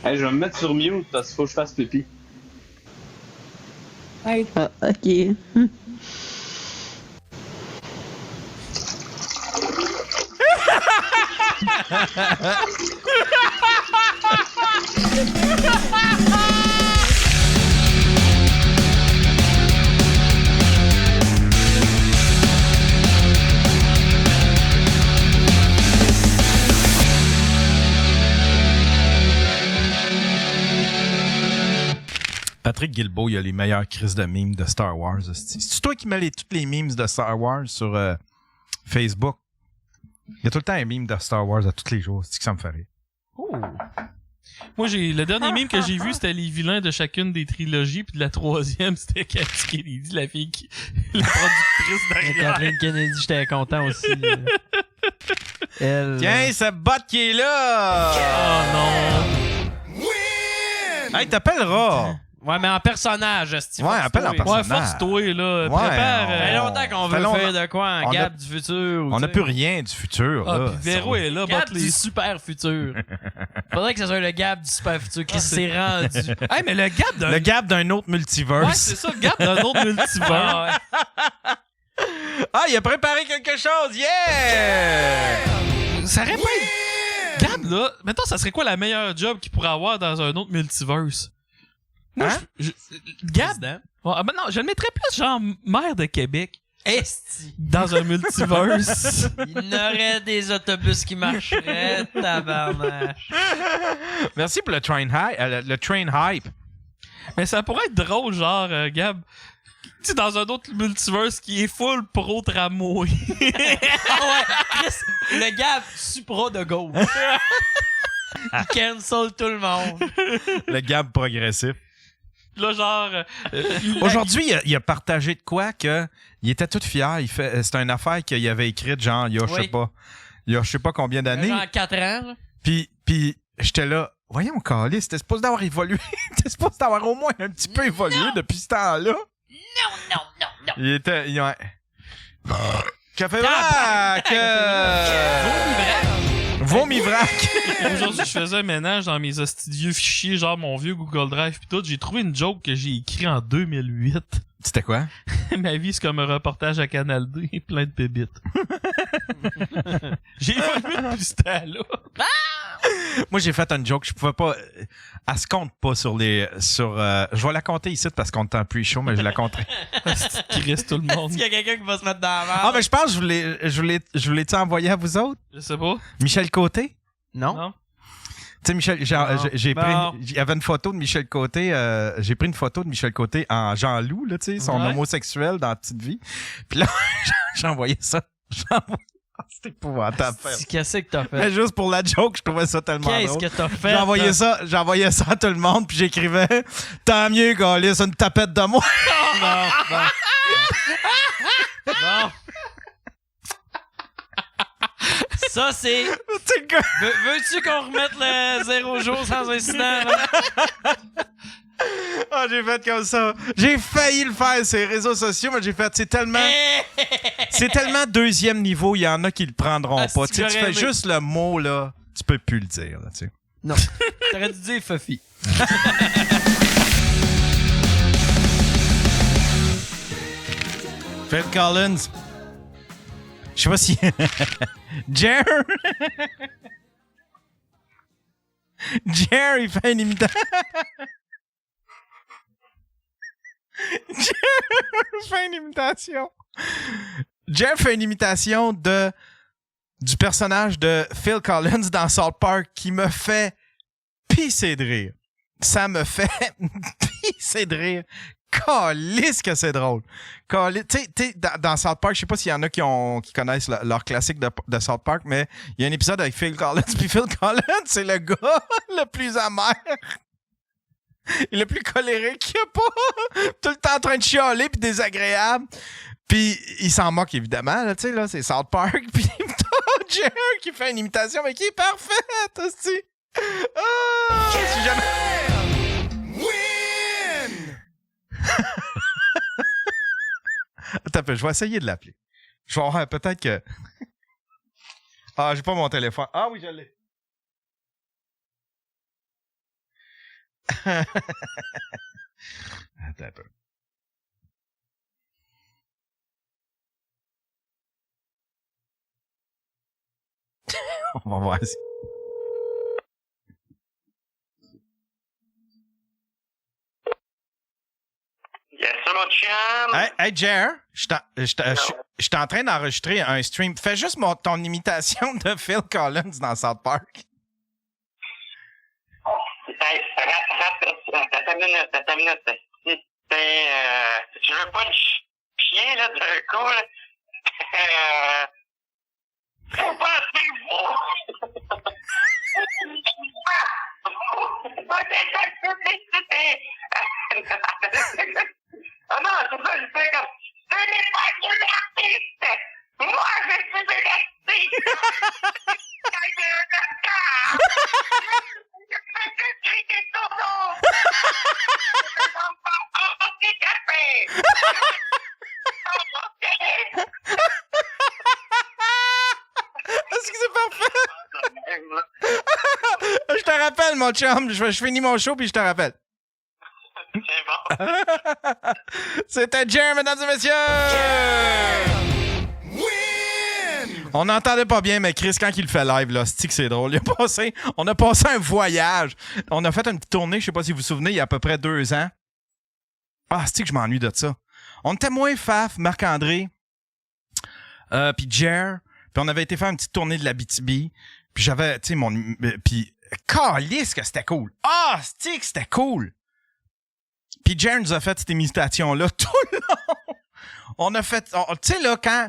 Hey, je vais me mettre sur mute parce qu'il faut que je fasse pipi. Hey. Ah, ok. Patrick Guilbeault, il a les meilleures crises de memes de Star Wars. C'est toi qui mets toutes les memes de Star Wars sur Facebook. Il y a tout le temps un meme de Star Wars à tous les jours. C'est que ça me fait rire. Oh. Moi, le dernier meme que j'ai vu, c'était les vilains de chacune des trilogies, puis de la troisième, c'était Cathy Kennedy, la fille qui... la productrice derrière. Catherine Kennedy, j'étais content aussi. Elle... Tiens, ce bot qui est là! Oh non! Hey, t'appelleras! Ouais, mais en personnage, Steve. Ouais, appelle en personnage. Ouais, force-toi, là. Ouais, Prépare. Ça fait longtemps qu'on veut faire de quoi en Gab du futur. On n'a plus rien du futur. Ah, là. puis Véro est là, Gab batte du les... super futur. Faudrait que ce soit le Gab du super futur qui s'est rendu. Hey, mais le Gab d'un... Le gap d'un autre multiverse. Ouais, c'est ça, le Gab d'un autre multivers. Ah, il a préparé quelque chose! Yeah! Ça aurait pas été... Gab, là, mettons, ça serait quoi la meilleure job qu'il pourrait avoir dans un autre multiverse? Moi, Hein? Gab, ouais, ben non, je le mettrais plus genre maire de Québec Esti. dans un multiverse. Il y aurait des autobus qui marcheraient, tabarnache. Merci pour le train hype. Mais ça pourrait être drôle, genre, Gab, tu sais, dans un autre multiverse qui est full pro tramway. Ah ouais, Chris, le Gab supra de gauche. Il cancel tout le monde. Le gap progressif. Là, genre... Aujourd'hui, il a partagé de quoi que il était tout fier. C'était une affaire qu'il avait écrite, genre, il y a, je sais pas combien d'années. Genre 4 ans, là. Puis j'étais là, voyons, Carlis, t'es supposé d'avoir évolué. T'es supposé d'avoir au moins un petit peu évolué depuis ce temps-là. Non. Il était... ouais. Café vrac! Vomivrac! Aujourd'hui, je faisais un ménage dans mes vieux fichiers, genre mon vieux Google Drive pis tout. J'ai trouvé une joke que j'ai écrit en 2008. C'était quoi? Ma vie, c'est comme un reportage à Canal 2 et plein de pébites. J'ai évolué depuis ce temps-là. Moi, j'ai fait une joke. Je pouvais pas... Elle se compte pas sur les... je vais la compter ici parce qu'on est en pre-show, mais je la compterai. Qui reste tout le monde. Est-ce qu'il y a quelqu'un qui va se mettre dans la merde? Ah, mais je pense que je voulais-tu envoyer à vous autres? Je sais pas. Michel Côté? Non. Tu sais, Michel, j'ai pris... Il y avait une photo de Michel Côté. J'ai pris une photo de Michel Côté en Jean-Loup, là, tu sais, son homosexuel dans la petite vie. Puis là, j'ai envoyé ça. C'était épouvantable. Qu'est-ce que t'as fait? Mais juste pour la joke, je trouvais ça tellement drôle. Qu'est-ce que t'as fait? J'envoyais ça à tout le monde, puis j'écrivais « Tant mieux, Galis, une tapette de moi! » Non. Ça, c'est... Veux-tu qu'on remette le 0 jour sans incident, là? Ah, j'ai fait comme ça. J'ai failli le faire sur les réseaux sociaux, mais j'ai fait, c'est tellement deuxième niveau, il y en a qui le prendront pas. Tu sais, tu fais juste le mot, là, tu peux plus le dire, là, tu sais. Non. T'aurais dû dire Fuffy. Phil Collins. Je sais pas si... Jer, il fait une imitation. Jer fait une imitation du personnage de Phil Collins dans South Park qui me fait pisser de rire. Ça me fait pisser de rire. Calisse que c'est drôle. Tu sais, dans South Park, je sais pas s'il y en a qui connaissent leur classique de South Park, mais il y a un épisode avec Phil Collins. Puis Phil Collins, c'est le gars le plus amer. Il est le plus colérique qu'il n'y a pas. Tout le temps en train de chialer puis désagréable. Puis il s'en moque évidemment, là, tu sais, là, c'est South Park. Puis Jer qui fait une imitation, mais qui est parfaite, aussi. Ah! Si jamais... Attends, je vais essayer de l'appeler. Je vais voir, peut-être que... Ah, j'ai pas mon téléphone. Ah oui, je l'ai. Attends un peu. On va voir si... Yes, ça, mon chum. Hey, Jer, je suis en train d'enregistrer un stream. Fais juste ton imitation de Phil Collins dans South Park. Hey, attends une minute. Si tu veux pas le chien, là, d'un coup, là, faut pas Ah non, c'est ça, je fais comme... Ce n'est pas un artiste! Moi, je suis un artiste! J'ai un Oscar! Je peux crier ton nom! Handicapé! Est-ce que c'est parfait? Je te rappelle, mon chum. Je finis mon show, puis je te rappelle. C'est bon. C'était Jer, mesdames et messieurs! On n'entendait pas bien, mais Chris, quand il le fait live, là, c'est que c'est drôle. On a passé un voyage. On a fait une petite tournée, je sais pas si vous vous souvenez, il y a à peu près 2 ans. Ah, c'est que je m'ennuie de ça. On était moins Faf, Marc-André, puis Jer, puis on avait été faire une petite tournée de l'Abitibi, puis j'avais, tu sais, puis calisse que c'était cool. Ah, c'est que c'était cool. Puis Jer nous a fait cette imitation-là tout le long. On a fait... Tu sais, là, quand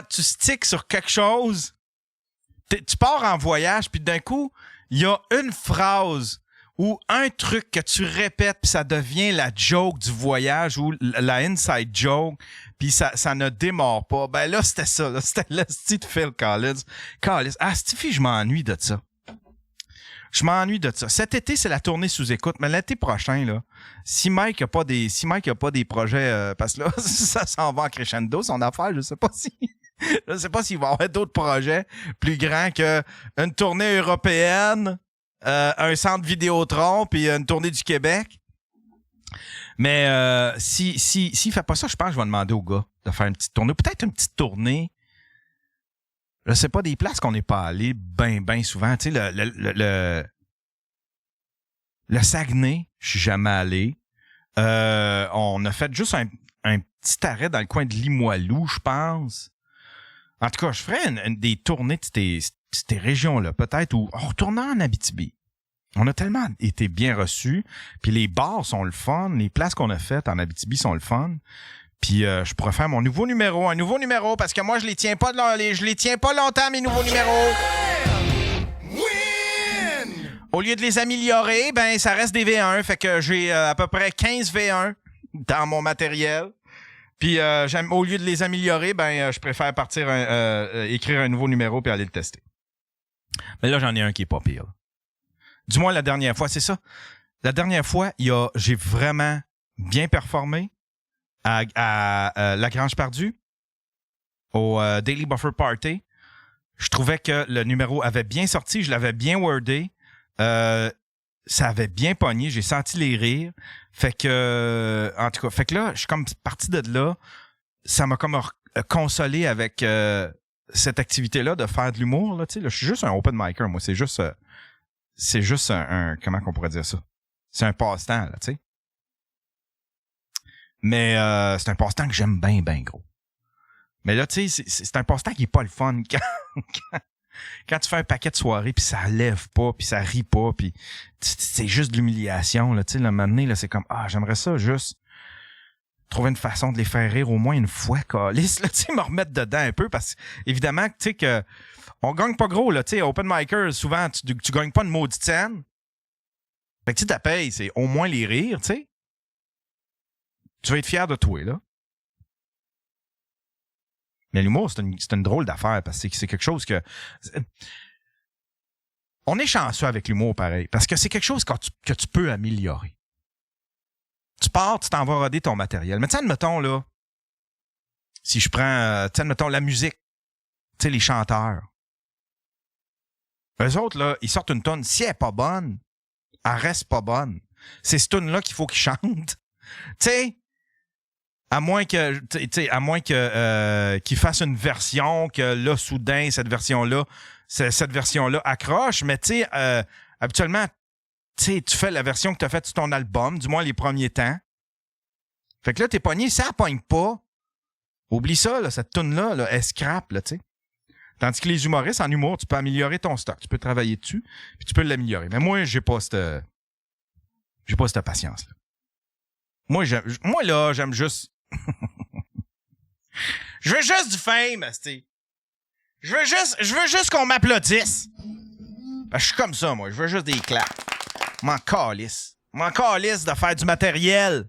tu sticks sur quelque chose, tu pars en voyage, puis d'un coup, il y a une phrase ou un truc que tu répètes, puis ça devient la joke du voyage ou la inside joke, puis ça ne démarre pas. Ben là, c'était ça. Là, c'était le style de Phil Collins. Ah, Stiffy, je m'ennuie de ça. Je m'ennuie de ça. Cet été, c'est la tournée sous écoute, mais l'été prochain, là, si Mike a pas des projets, parce que là, ça s'en va en crescendo, son affaire, je sais pas s'il va y avoir d'autres projets plus grands que une tournée européenne, un centre Vidéotron, puis une tournée du Québec. Mais s'il fait pas ça, je pense que je vais demander au gars de faire une petite tournée. Peut-être une petite tournée. Je sais pas, des places qu'on n'est pas allé ben souvent. Tu sais, le Saguenay, je suis jamais allé. On a fait juste un petit arrêt dans le coin de Limoilou, je pense. En tout cas, je ferais des tournées de ces régions-là, peut-être, où on retournait en Abitibi. On a tellement été bien reçus. Puis les bars sont le fun. Les places qu'on a faites en Abitibi sont le fun. Puis je pourrais faire un nouveau numéro, parce que moi, je les tiens pas longtemps, mes nouveaux numéros. Au lieu de les améliorer, ben ça reste des V1, fait que j'ai à peu près 15 V1 dans mon matériel. Puis au lieu de les améliorer, ben je préfère écrire un nouveau numéro puis aller le tester. Mais là, j'en ai un qui est pas pire. Du moins, la dernière fois, c'est ça. La dernière fois, j'ai vraiment bien performé à La Grange Perdue, au Daily Buffer Party. Je trouvais que le numéro avait bien sorti, je l'avais bien wordé, ça avait bien pogné, j'ai senti les rires. Fait que, en tout cas, là, je suis comme parti de là, ça m'a comme consolé avec cette activité-là de faire de l'humour. Là, tu sais, là, je suis juste un open micer, moi, c'est juste un comment qu'on pourrait dire ça? C'est un passe-temps, là, tu sais. Mais c'est un passe-temps que j'aime bien gros. Mais là, tu sais, c'est un passe-temps qui est pas le fun quand tu fais un paquet de soirées puis ça lève pas puis ça rit pas puis c'est juste de l'humiliation, là, tu sais, le moment donné, là, c'est comme, j'aimerais ça juste trouver une façon de les faire rire au moins une fois, câlisse, là, tu sais, me remettre dedans un peu, parce évidemment, tu sais, que on gagne pas gros, là, tu sais, open micers, souvent, tu gagnes pas une maudite scène. Fait que tu ta paye, c'est au moins les rires, tu sais. Tu vas être fier de toi, là. Mais l'humour, c'est une drôle d'affaire, parce que c'est quelque chose que... On est chanceux avec l'humour, pareil, parce que c'est quelque chose que tu peux améliorer. Tu pars, tu t'en vas roder ton matériel. Mais tu sais, admettons, là, si je prends, tu sais, admettons, la musique, tu sais, les chanteurs. Eux autres, là, ils sortent une tonne. Si elle est pas bonne, elle reste pas bonne. C'est cette tune-là qu'il faut qu'il chante. Tu sais, à moins que qu'il fasse une version, que là, soudain, cette version-là accroche. Mais tu sais, habituellement, tu fais la version que tu as faite sur ton album, du moins les premiers temps. Fait que là, t'es pogné, ça pogne pas. Oublie ça, là, cette tune-là, là, elle scrape, là, tu sais. Tandis que les humoristes, en humour, tu peux améliorer ton stock. Tu peux travailler dessus, puis tu peux l'améliorer. Mais moi, j'ai pas cette patience-là. Moi, j'aime juste... Je veux juste du fame, asti. Je veux juste qu'on m'applaudisse. Ben, je suis comme ça, moi. Je veux juste des claps. M'en calisse de faire du matériel.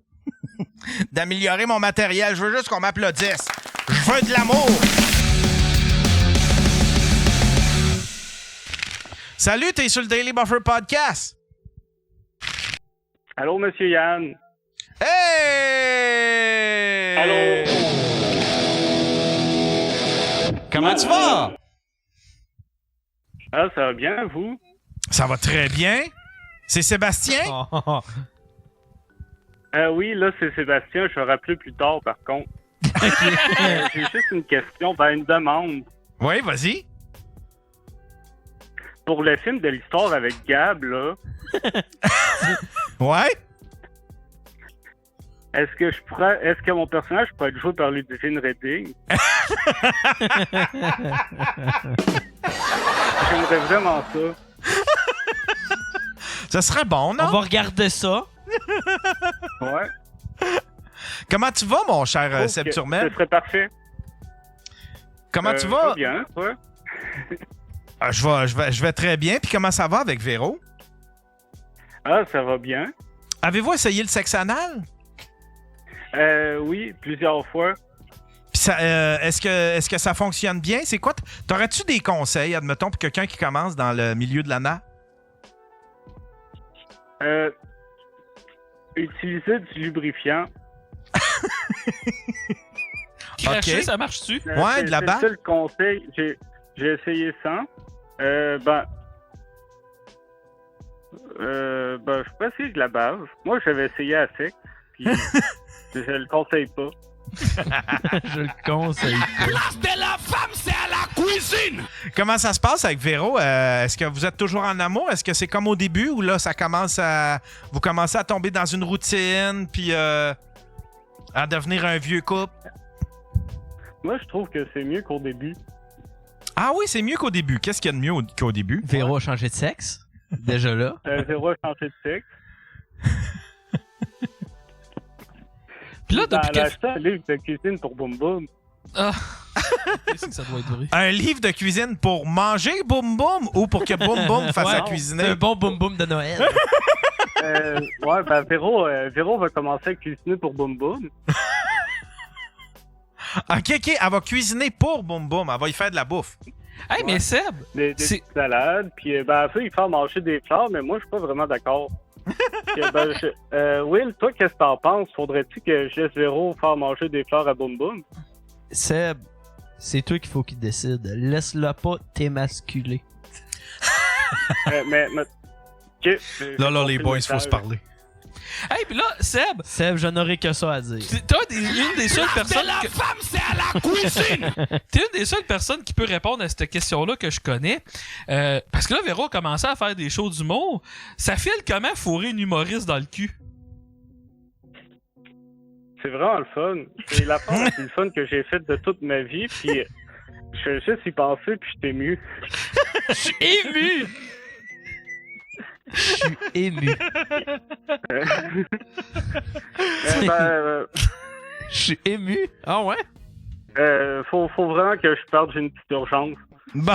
D'améliorer mon matériel. Je veux juste qu'on m'applaudisse. Je veux de l'amour. Salut, t'es sur le Daily Buffer Podcast. Allô, Monsieur Yann. Hey! Allô? Comment tu vas? Ah, ça va bien, vous? Ça va très bien. C'est Sébastien? Oui, là, c'est Sébastien. Je vais rappeler plus tard, par contre. J'ai juste une question, une demande. Oui, vas-y. Pour le film de l'histoire avec Gab, là, Ouais? est-ce que mon personnage pourrait être joué par Ludivine Redding? J'aimerais vraiment ça. Ça serait bon, On non? va regarder ça. Ouais. Comment tu vas, mon cher Ok, Seb Turmel? Ce serait parfait. Comment tu Ça vas? va bien, ouais. Ah, je vais très bien. Puis comment ça va avec Véro? Ah, ça va bien. Avez-vous essayé le sexe anal? Oui, plusieurs fois. Puis ça, est-ce que ça fonctionne bien? C'est quoi? T'aurais-tu des conseils, admettons, pour quelqu'un qui commence dans le milieu de l'anal? Utiliser du lubrifiant. Cracher, Ok. ça marche-tu? Ouais, c'est de la c'est bave. le seul conseil. J'ai essayé ça. Je peux essayer de la bave. Moi, j'avais essayé à sec. Puis, je le conseille pas. Je le conseille. Comment ça se passe avec Véro? Est-ce que vous êtes toujours en amour? Est-ce que c'est comme au début ou là, vous commencez à tomber dans une routine puis à devenir un vieux couple? Moi, je trouve que c'est mieux qu'au début. Ah oui, c'est mieux qu'au début. Qu'est-ce qu'il y a de mieux qu'au début? Véro a changé de sexe. Déjà là. Véro a changé de sexe. Puis là, Elle depuis a acheté un livre de cuisine pour Boum Boum. Qu'est-ce que ça doit être vrai? Un livre de cuisine pour manger Boum Boum ou pour que Boum Boum fasse à C'est cuisiner? un bon boum boum de Noël. Véro va commencer à cuisiner pour Boum Boum. OK, elle va cuisiner pour Boum Boum. Elle va y faire de la bouffe. Hey, mais Seb, Des C'est- petites salades. Puis, elle fait il faire manger des fleurs, mais moi, je suis pas vraiment d'accord. Puis, Will, toi, qu'est-ce que t'en penses? Faudrait-tu que je laisse Véro faire manger des fleurs à Boum Boum? Seb, c'est toi qu'il faut qu'il décide. Laisse-le pas t'émasculer. Ok, Là, les boys, il faut se parler. hey, puis là, Seb, Seb, je n'aurai que ça à dire. une des seules personnes. T'es une des seules personnes qui peut répondre à cette question-là que je connais. Parce que là, Véro a commencé à faire des shows d'humour. Ça file comment fourrer une humoriste dans le cul? C'est vraiment le fun. C'est la part la plus fun que j'ai faite de toute ma vie. Puis, je vais juste y penser, puis je t'ai ému. Je suis ému! Je suis ému. Je suis ému. Ah ouais? Faut vraiment que je parte, j'ai une petite urgence. Bon,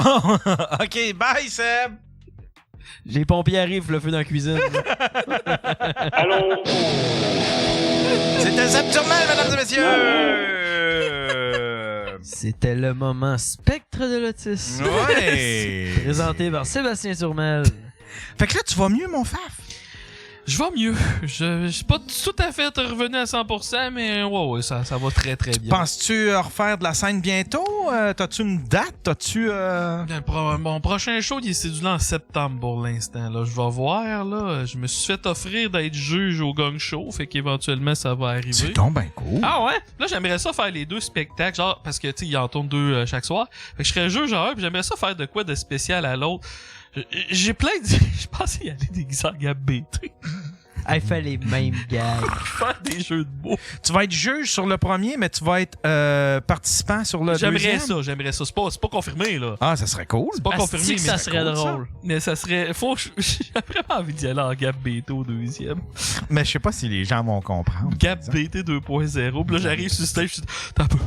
OK, bye, Seb! Les pompiers arrivent, le feu dans la cuisine. Allô? C'était Seb Turmel, mesdames et messieurs! C'était le moment spectre de l'autisme. Ouais! Présenté par Sébastien Turmel. Fait que là, tu vas mieux, mon faf? Je vais mieux. Je suis pas tout à fait revenu à 100%, mais ouais, ça va très très bien. Penses-tu refaire de la scène bientôt? T'as-tu une date? T'as-tu... Mon prochain show, il est cédulé en septembre pour l'instant. Là, je vais voir. Là, je me suis fait offrir d'être juge au Gong Show, fait qu'éventuellement ça va arriver. C'est donc ben cool. Ah ouais? Là, j'aimerais ça faire les 2 spectacles, genre, parce que, tu sais, il en tourne 2 chaque soir. Fait que je serais juge à un, puis j'aimerais ça faire de quoi de spécial à l'autre. J'ai plein de... Je pensais y aller déguisé en Gab BT. Elle fait les mêmes gags. Faire des jeux de mots. Tu vas être juge sur le premier, mais tu vas être participant sur le deuxième? J'aimerais ça. C'est pas confirmé, là. Ah, ça serait cool. C'est pas confirmé, mais ça serait cool, drôle. Mais ça serait... J'ai vraiment envie d'y aller en Gab BT au deuxième. Mais je sais pas si les gens vont comprendre. Gab BT 2.0. Puis là, j'arrive sur le stage, je suis... T'as peu.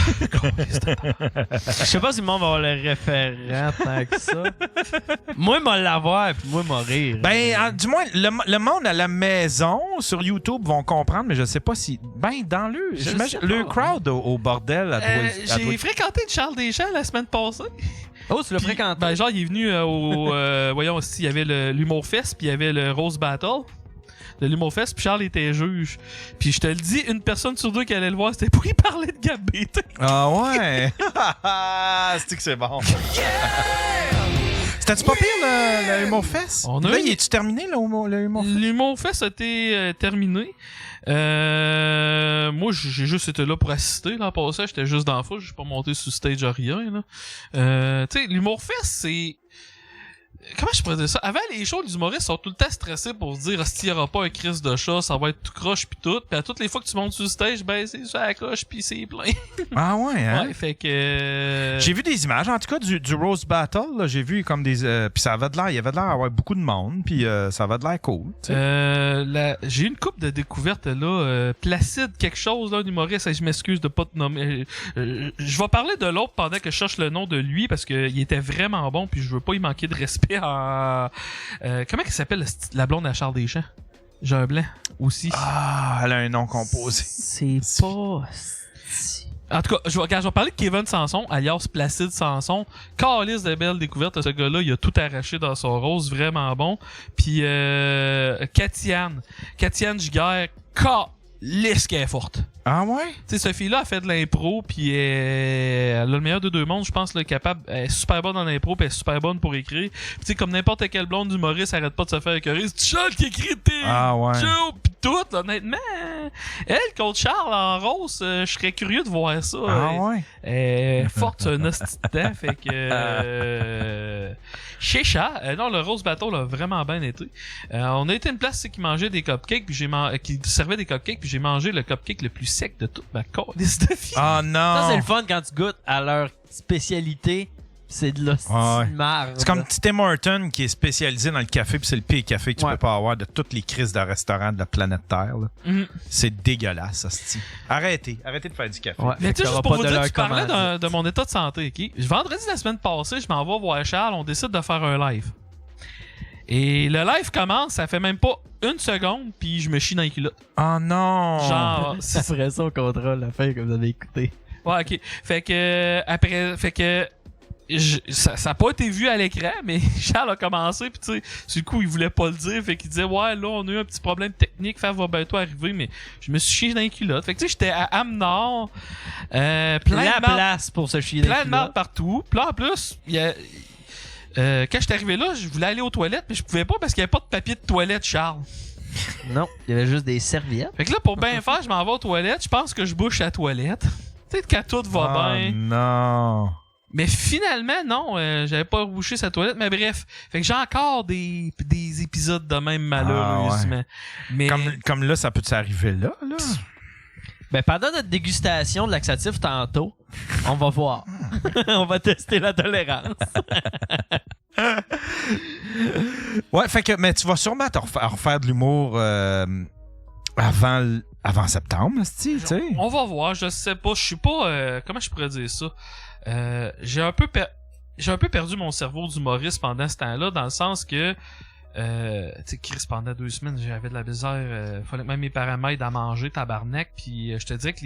Je sais pas si le monde va avoir le référent tant que ça. Moi, il va l'avoir, puis moi, il va rire. Du moins, le monde à la maison, sur YouTube, vont comprendre, mais je sais pas si... dans j'imagine, le crowd au bordel, j'ai fréquenté Charles Deschamps la semaine passée. Oh, tu l'as fréquenté? Genre, il est venu voyons aussi, il y avait l'Humour Fest, puis il y avait le Rose Battle de l'Humour Fest, puis Charles était juge. Puis je te le dis, une personne sur 2 qui allait le voir, c'était pour y parler de Gab BT. Ah ouais? C'est que c'est bon. C'était-tu pas pire, le Humour Fest? Là, il est-tu terminé, le Humour Fest? L'Humour Fest a été terminé. Moi, j'ai juste été là pour assister. L'an passé, j'étais juste dans la foule. J'ai pas monté sur stage à rien. Là. Tu sais, l'Humour Fest, c'est... Comment je pourrais dire ça? Avant, les shows, les humoristes sont tout le temps stressés pour se dire s'il y aura pas un crise de chat, ça va être tout croche pis tout. Pis à toutes les fois que tu montes sur le stage, c'est sur la coche pis c'est plein. Ah ouais, hein? Ouais, fait que... J'ai vu des images, en tout cas, du Rose Battle. Là, j'ai vu comme des... pis ça avait de l'air, il y avait de l'air d'avoir beaucoup de monde, pis ça avait de l'air cool. J'ai eu une couple de découvertes, là. Placide quelque chose, là, un humoriste. Je m'excuse de pas te nommer. Je vais parler de l'autre pendant que je cherche le nom de lui, parce qu'il était vraiment bon, puis je veux pas y manquer de respect comment il s'appelle la blonde à Charles Deschamps? J'ai un blanc aussi. Ah, elle a un nom composé. C'est pas... En tout cas, je vais parler de Kevin Sanson, alias Placide Sanson. Calice de belles découvertes. Ce gars-là, il a tout arraché dans son rose. Vraiment bon. Puis, Katiane Giguère, calice qu'elle est forte. Ah ouais? Tu sais, cette fille-là a fait de l'impro, puis elle a le meilleur de 2 mondes, je pense, là, capable. Elle est super bonne en impro, puis elle est super bonne pour écrire. Puis tu sais, comme n'importe quelle blonde d'humoriste, elle arrête pas de se faire écœurer. C'est Charles qui écrit tes shows, pis tout, honnêtement. Elle, contre Charles en rose, je serais curieux de voir ça. Ah ouais? Elle est forte sur un hostie de temps, fait que... Chez Charles, non, le Rose Battle a vraiment bien été. On a été une place qui mangeait des cupcakes, puis qui servait des cupcakes, puis j'ai mangé le cupcake le plus sec de toute ma calice de vie. Ah non! Ça, c'est le fun quand tu goûtes à leur spécialité. C'est de la marde. C'est comme Tim Horton qui est spécialisé dans le café, puis c'est le pire café que tu peux pas avoir de toutes les crises de restaurants de la planète Terre. Là. C'est dégueulasse, hostie. Arrêtez de faire du café. Ouais. Mais tu sais, juste pour vous dire, tu parlais de mon état de santé, ok? Vendredi la semaine passée, je m'en vais voir Charles, on décide de faire un live. Et le live commence, ça fait même pas 1 seconde, puis je me chie dans les culottes. Oh non! Genre, ça ferait ça au contrôle, la fin que vous avez écouté. Ouais, ok. Fait que ça a pas été vu à l'écran, mais Charles a commencé, puis tu sais, sur le coup, il voulait pas le dire, fait qu'il disait, ouais, là, on a eu un petit problème technique, va bientôt arriver, mais je me suis chié dans les culottes. Fait que tu sais, j'étais à Amenor, plein la de marde, place pour se chier dans les plein de marde partout. Puis là, en plus, il y a... quand j'étais arrivé là, je voulais aller aux toilettes, mais je pouvais pas parce qu'il y avait pas de papier de toilette, Charles. Non, il y avait juste des serviettes. Fait que là, pour bien faire, je m'en vais aux toilettes. Je pense que je bouche la toilette. Peut-être qu'à tout va bien. Non. Mais finalement, non, j'avais pas rebouché sa toilette. Mais bref, fait que j'ai encore des épisodes de même, malheureusement. Mais... Comme là, ça peut t'arriver là? Ben, pendant notre dégustation de laxatif tantôt, on va voir. On va tester la tolérance. Ouais, fait que, mais tu vas sûrement refaire de l'humour avant septembre, tu sais. On va voir, je sais pas, je suis pas... comment je pourrais dire ça? J'ai un peu perdu mon cerveau d'humoriste pendant ce temps-là, dans le sens que tu sais, Chris, pendant 2 semaines, j'avais de la misère, fallait que même mes parents m'aident à manger, tabarnak, puis je te dirais que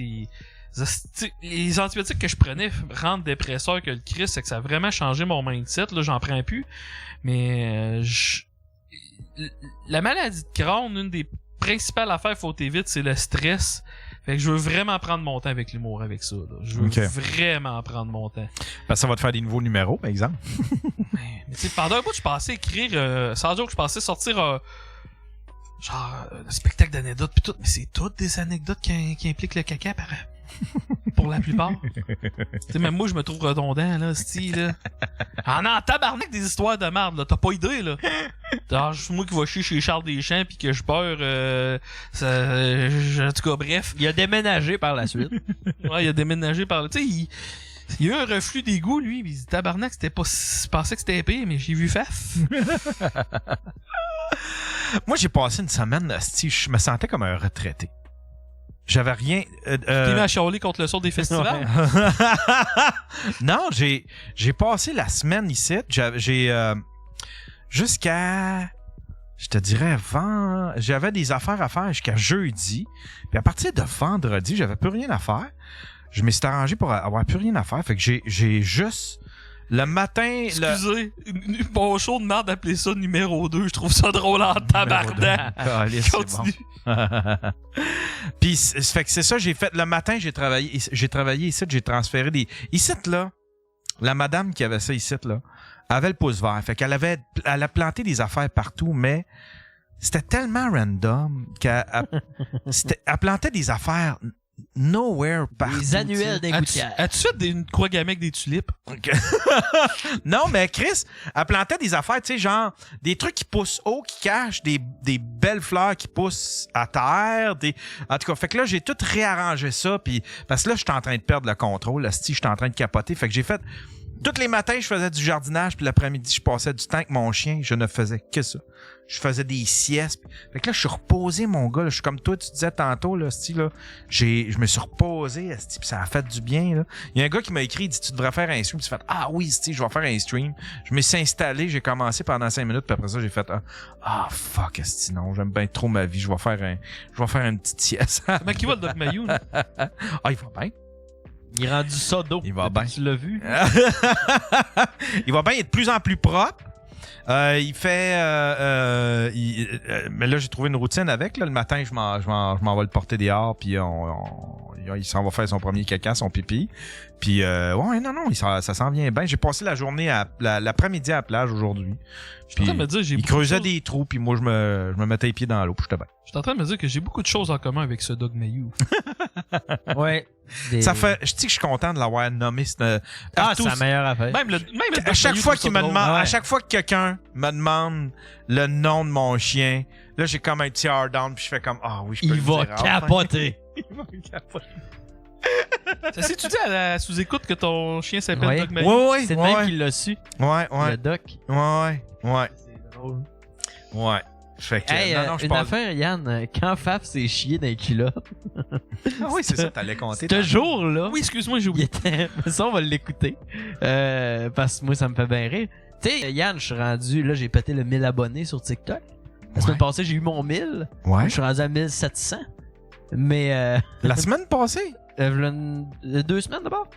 les antibiotiques que je prenais rendent dépresseur que le Chris, c'est que ça a vraiment changé mon mindset, là, j'en prends plus, mais la maladie de Crohn, une des principales affaires qu'il faut éviter, c'est le stress. Fait que je veux vraiment prendre mon temps avec l'humour avec ça. Là. Je veux vraiment prendre mon temps. Parce que ça va te faire des nouveaux numéros, par exemple. Mais tu sais, pendant un bout, je pensais écrire, sans joke, je pensais sortir un spectacle d'anecdotes pis tout, mais c'est toutes des anecdotes qui impliquent le caca pour la plupart. Tu sais, même moi, je me trouve redondant, là, style, là. En tabarnak des histoires de merde, là. T'as pas idée, là. Alors, juste moi qui va chier chez Charles Deschamps pis que je peur, en tout cas, bref. Il a déménagé par la suite. Ouais, il a déménagé par là. Tu sais, il y a eu un reflux d'égout, lui. Il dit, tabarnak, c'était pas, je pensais que c'était épais, mais j'ai vu faf. Moi, j'ai passé une semaine, je me sentais comme un retraité. J'avais rien. T'es mis à chialer contre le son des festivals? Non, j'ai passé la semaine ici. J'ai jusqu'à, je te dirais, j'avais des affaires à faire jusqu'à jeudi. Puis à partir de vendredi, j'avais plus rien à faire. Je me suis arrangé pour avoir plus rien à faire. Fait que j'ai juste le matin. Excusez, bon show de merde d'appeler ça numéro 2. Je trouve ça drôle en tabarnak. Continue. Puis fait que c'est ça, j'ai fait le matin, j'ai travaillé ici, j'ai transféré des ici là. La madame qui avait ça ici là avait le pouce vert, fait qu'elle a planté des affaires partout, mais c'était tellement random qu'elle plantait des affaires nowhere partout. Les annuels d'un gouttière. As-tu fait une croix gammée avec des tulipes? Non, mais Chris, elle plantait des affaires, tu sais, genre des trucs qui poussent haut, qui cachent des belles fleurs qui poussent à terre. En tout cas, fait que là, j'ai tout réarrangé ça, puis parce que là, j'étais en train de perdre le contrôle, là, j'étais en train de capoter. Fait que j'ai fait... Tous les matins, je faisais du jardinage, puis l'après-midi, je passais du temps avec mon chien. Je ne faisais que ça. Je faisais des siestes. Fait que là, je suis reposé, mon gars. Là. Je suis comme toi, tu disais tantôt, là, là. Je me suis reposé, puis ça a fait du bien, là. Il y a un gars qui m'a écrit, il dit, tu devrais faire un stream. Tu fais, ah oui, je vais faire un stream. Je me suis installé, j'ai commencé pendant 5 minutes, puis après ça, j'ai fait, fuck, non, j'aime bien trop ma vie. Je vais faire une petite sieste. Mais qui va le Doc Mayou, là? Il va bien. Il est rendu ça d'eau. Il va bien. Tu l'as vu? Il va bien, il est de plus en plus propre. Il fait... mais là, j'ai trouvé une routine avec. Là. Le matin, je m'en vais le porter dehors, puis il s'en va faire son premier caca, son pipi. Puis, ouais, non, ça s'en vient bien. J'ai passé la journée, l'après-midi à la plage aujourd'hui. Puis, il creusait des trous, puis moi, je me mettais les pieds dans l'eau, puis j'étais bien. Je suis en train de me dire que j'ai beaucoup de choses en commun avec ce Doc Mayou. Ouais. Ça fait, je dis que je suis content de l'avoir nommé. C'est la meilleure affaire. Même le à chaque Mayou, fois je qu'il trouve me ça demande, drôle. à chaque fois que quelqu'un me demande le nom de mon chien, là, j'ai comme un petit hard down, puis je fais comme, oui, je peux Il le va dire. capoter. Il va capoter. Ça s'est-tu dit à la sous-écoute que ton chien s'appelle Ouais. Doc Mayou? Ouais, C'est le même qui l'a su, Ouais. le doc. C'est drôle. Ouais. Fait que, Hey, non, je une parle... affaire, Yann, quand Faf s'est chié dans les culottes, Ah oui, c'est ça, t'allais compter. ce jour-là, Oui, excuse-moi, j'ai il oublié. était... Ça, on va l'écouter. Parce que moi, ça me fait bien rire. Tu sais, Yann, je suis rendu... Là, j'ai pété le 1000 abonnés sur TikTok. La semaine passée, j'ai eu mon 1000. Ouais. Je suis rendu à 1700. Mais... La semaine passée? 2 semaines d'abord.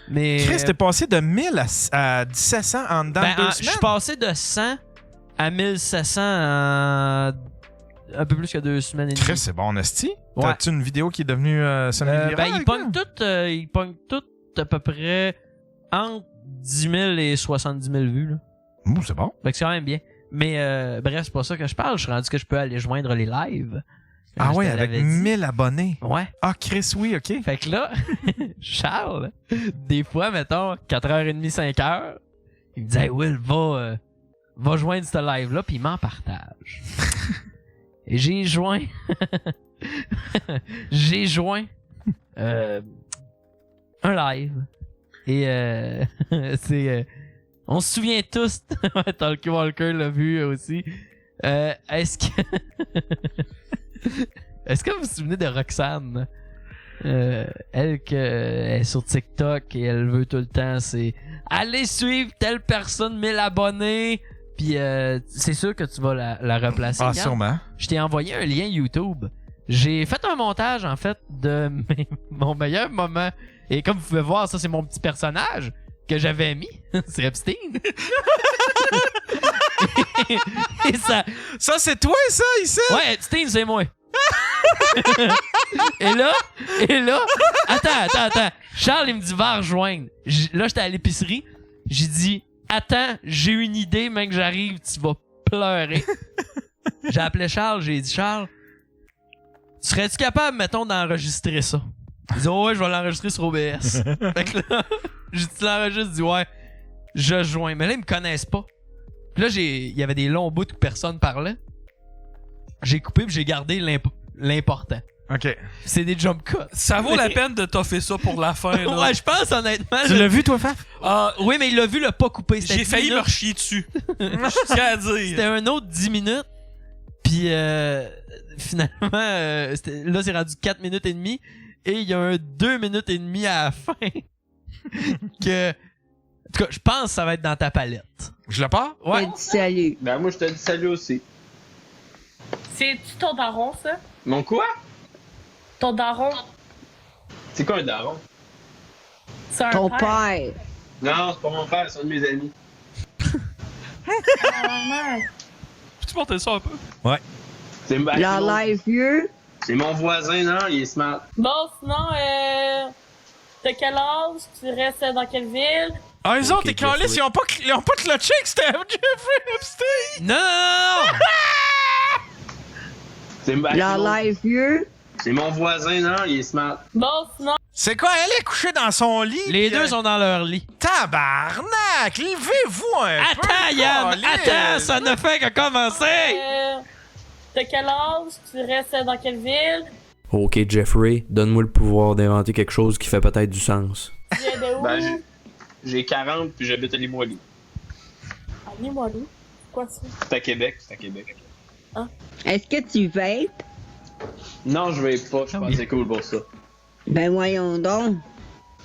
Mais... Chris, t'es passé de 1000 à 1700 en dedans de 2 je semaines? suis passé de 100 à 1700 en un peu plus que 2 semaines et demie. Chris, c'est bon, Nasty. Ouais. T'as-tu une vidéo qui est devenue semi-virale? Il pogne tout à peu près entre 10 000 et 70 000 vues. Là. C'est bon. Fait que c'est quand même bien. Mais bref, c'est pas ça que je parle. Je suis rendu que je peux aller joindre les lives. Ah ouais, Je te avec l'avais dit. 1000 abonnés. Ouais. Ah, Chris, oui, OK. Fait que là, Charles, des fois, mettons, 4h30, 5h, il me dit « Hey Will, va joindre ce live-là, puis il m'en partage. » Et j'ai joint... un live. Et c'est... on se souvient tous, Talkie Walker l'a vu aussi. Est-ce que... Est-ce que vous vous souvenez de Roxane? Elle qui est sur TikTok et elle veut tout le temps, c'est allez suivre telle personne, 1000 abonnés. Puis c'est sûr que tu vas la replacer. Ah, Yann. sûrement. Je t'ai envoyé un lien YouTube. J'ai fait un montage en fait de mon meilleur moment. Et comme vous pouvez voir, ça c'est mon petit personnage que j'avais mis. C'est Epstein. Et ça... Ça, c'est toi, ça, ici? Ouais, Steve, c'est moi. et là, attends. Charles, il me dit, va rejoindre. Là, j'étais à l'épicerie. J'ai dit, attends, j'ai une idée, mec, j'arrive, tu vas pleurer. J'ai appelé Charles, j'ai dit, Charles, serais-tu capable, mettons, d'enregistrer ça? Il dit, oh, ouais, je vais l'enregistrer sur OBS. Fait que là, j'ai dit, tu l'enregistres, il dit, ouais, je joins. Mais là, ils me connaissent pas. Puis là, il y avait des longs bouts où personne parlait. J'ai coupé puis j'ai gardé l'important. OK. C'est des jump cuts. Ça vaut la peine de toffer ça pour la fin, là. Ouais, je pense honnêtement. Tu l'as vu, toi, Faf? Oui, mais il l'a vu, le pas coupé. C'était J'ai 10 failli me minutes. rechier dessus. Je tiens à dire. C'était un autre 10 minutes. Puis finalement, là, c'est rendu 4 minutes et demie. Et il y a un 2 minutes et demie à la fin. que. En tout cas, je pense que ça va être dans ta palette. Je le pars? Ouais. dit salut. Ben moi je te dis salut aussi. C'est-tu ton daron, ça? Mon quoi? Ton daron, C'est quoi un daron? c'est un Ton père. père. Non, c'est pas mon père, c'est un de mes amis. Peux-tu monter ça un peu? C'est ben, Leur c'est mon- live vieux. c'est mon voisin, non? Il est smart. Bon, sinon, t'as quel âge? Tu restes dans quelle ville? Ah, eux autres, Ok, les câlisses, ils ont pas clutché que c'était Jeffrey Epstein! Non! C'est ben, Leur c'est mon- live vieux. c'est mon voisin, non? Il est smart. Bon, sinon, C'est quoi, elle est couchée dans son lit? Les puis, deux sont dans leur lit. Tabarnak! Levez-vous un peu! Attends, Yann! câlisse. Attends, ça ne fait que commencer! t'as quel âge? Tu restes dans quelle ville? Ok, Jeffrey, donne-moi le pouvoir d'inventer quelque chose qui fait peut-être du sens. Tu viens de où? Ben, j'ai 40 puis j'habite à Limoilou. Ah, Limoilou. Quoi ça? C'est à Québec, c'est à Québec. Est-ce que tu vapes? Non, je vape pas, je pense que c'est cool pour ça. Ben voyons donc.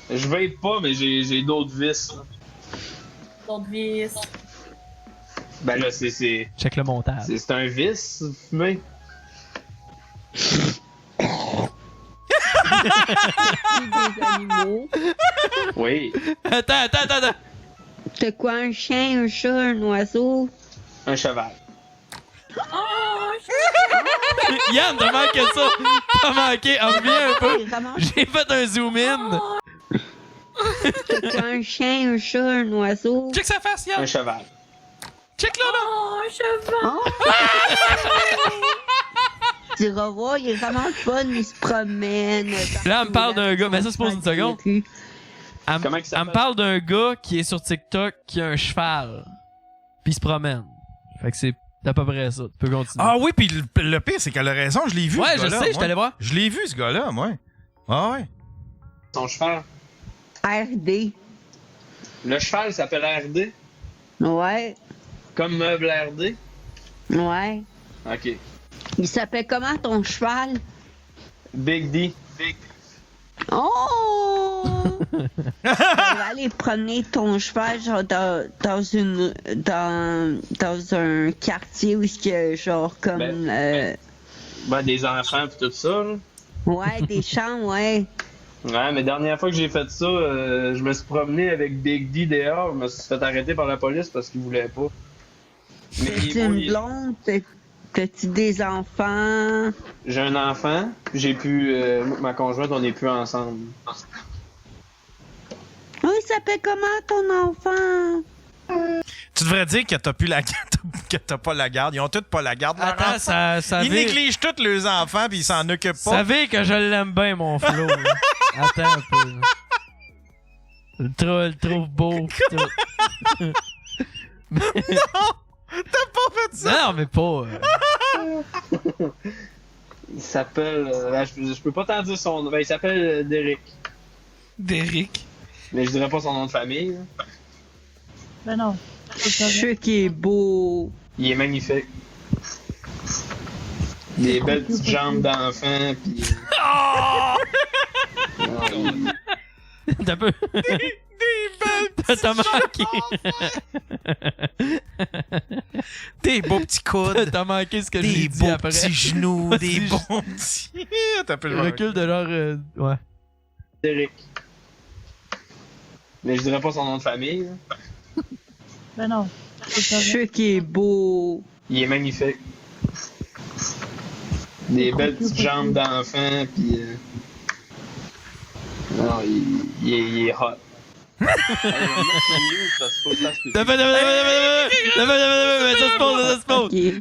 Je vape pas, mais j'ai d'autres vices. là. D'autres vices. Ben là, c'est Check le montage. un vice, fumer. Des animaux. Oui. Attends. T'as quoi, un chien, un chat, un oiseau? Un cheval. Yann, t'as manqué ça! T'as manqué, on revient un peu. Vraiment? J'ai fait un zoom in. T'as quoi, un chien, un chat, un oiseau? Check sa face, Yann! Un cheval. Check là, là! Oh, un cheval! Tu vas voir, il est vraiment le fun, il se promène. Là, elle me parle d'un gars, mais ça se pose une seconde. Elle Comment il me s'appelle? parle d'un gars qui est sur TikTok qui a un cheval. Puis il se promène. Fait que c'est à peu près ça. Tu peux continuer. Ah oui, puis le pire, c'est qu'elle a raison, je l'ai vu. ouais, ce je gars-là, sais, je moi. t'allais voir. Je l'ai vu, ce gars-là, moi. Ah ouais. Son cheval. RD. Le cheval s'appelle RD. Ouais, Comme meuble RD. ouais. Ok. Il s'appelle comment ton cheval? Big D. Oh! On va aller promener ton cheval genre dans un quartier où il y a genre comme Ben, des enfants pis tout ça, là. ouais, des chambres, ouais. Ouais, mais dernière fois que j'ai fait ça, je me suis promené avec Big D dehors. Je me suis fait arrêter par la police parce qu'il voulait pas. Mais il T'es est beau, une blonde, t'as-tu des enfants? J'ai un enfant, puis j'ai pu. Ma conjointe, on n'est plus ensemble. Oh, il s'appelle comment ton enfant? Tu devrais dire que t'as plus la que t'as pas la garde. Ils ont tous pas la garde. leurs Attends, enfants. ça Ils vire. négligent tous leurs enfants puis ils s'en occupent Ça pas. vire que je l'aime bien, mon Flo. là. Attends un peu. là. Le trouve beau. pis tout. T'as pas fait ça. Non, mais pas. Il s'appelle. Je peux pas t'en dire son nom. Ben, il s'appelle Derek. Derek. Mais je dirais pas son nom de famille. Là. Ben non. Je suis sûr qu'il est beau. Il est magnifique. Des belles petites jambes d'enfant, pis. T'as un peu. Des belles T'as manqué. Des beaux petits coudes. T'as manqué ce que j'ai Des dit beaux après. petits genoux. Des Petits bons petits. T'as peu Le recul de leur. Ouais. Derek. Mais je dirais pas son nom de famille. Là. Ben non. Je sais qu'il est beau. Il est magnifique. Des belles petites jambes d'enfant, pis non, il est hot. Hey, je vais me mettre sur mute parce qu'il faut que je fasse pipi.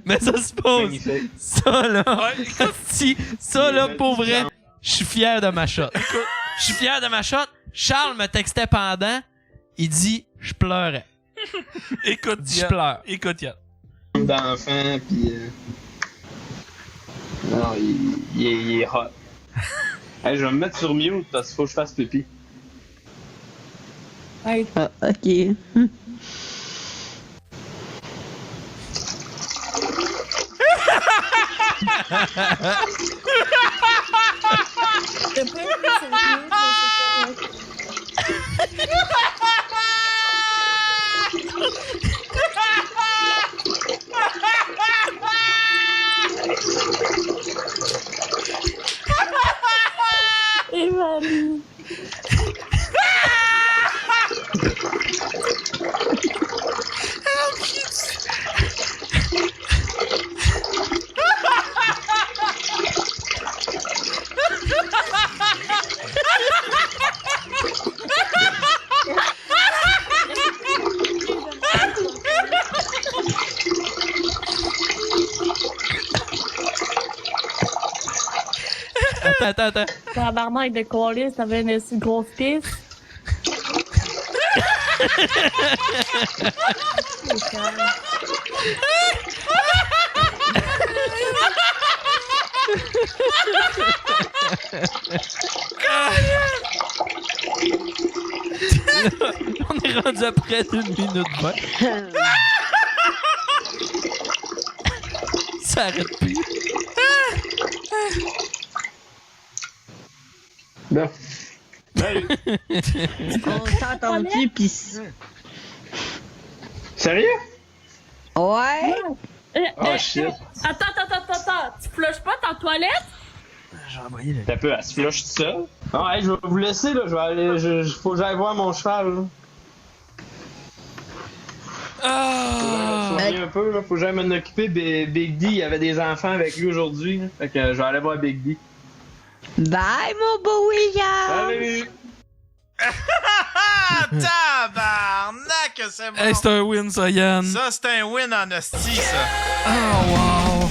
Mais ça se pose. Magnifique. Ça là, Ouais, écoute. si, ça là, pour vrai, je suis fier de ma shot. Je suis fier de ma shot. Charles me textait pendant, il dit, je pleurais. Écoute, Je Yann. pleure. Écoute, Yann. D'enfant, pis non, il est hot. Hey, je vais me mettre sur mute parce qu'il faut que je fasse pipi. Hey, Ah, ok. t'as pas été sérieux, mais c'est correct. Évalue. Attends. Tabarnak de colis, t'avais une si grosse piste. On est rendu après 1 minute 20. Ça arrête plus. Bon. Salut. On s'est entendu, pis... Sérieux? Ouais? Oh shit. Attends. Tu flushes pas ta toilette? T'as peu, elle se flush tout seul. Non, hey, je vais vous laisser, là. Je vais aller. Faut que j'aille voir mon cheval, là. Soigner un peu, là. Faut que j'aille m'en occuper. Big D, il y avait des enfants avec lui aujourd'hui, là. Fait que je vais aller voir Big D. Bye, mon beau William! Salut! Tabarnak, c'est bon. Hey, c'est un win, ça, Yann. Ça, c'est un win en hostie, ça. Oh, wow.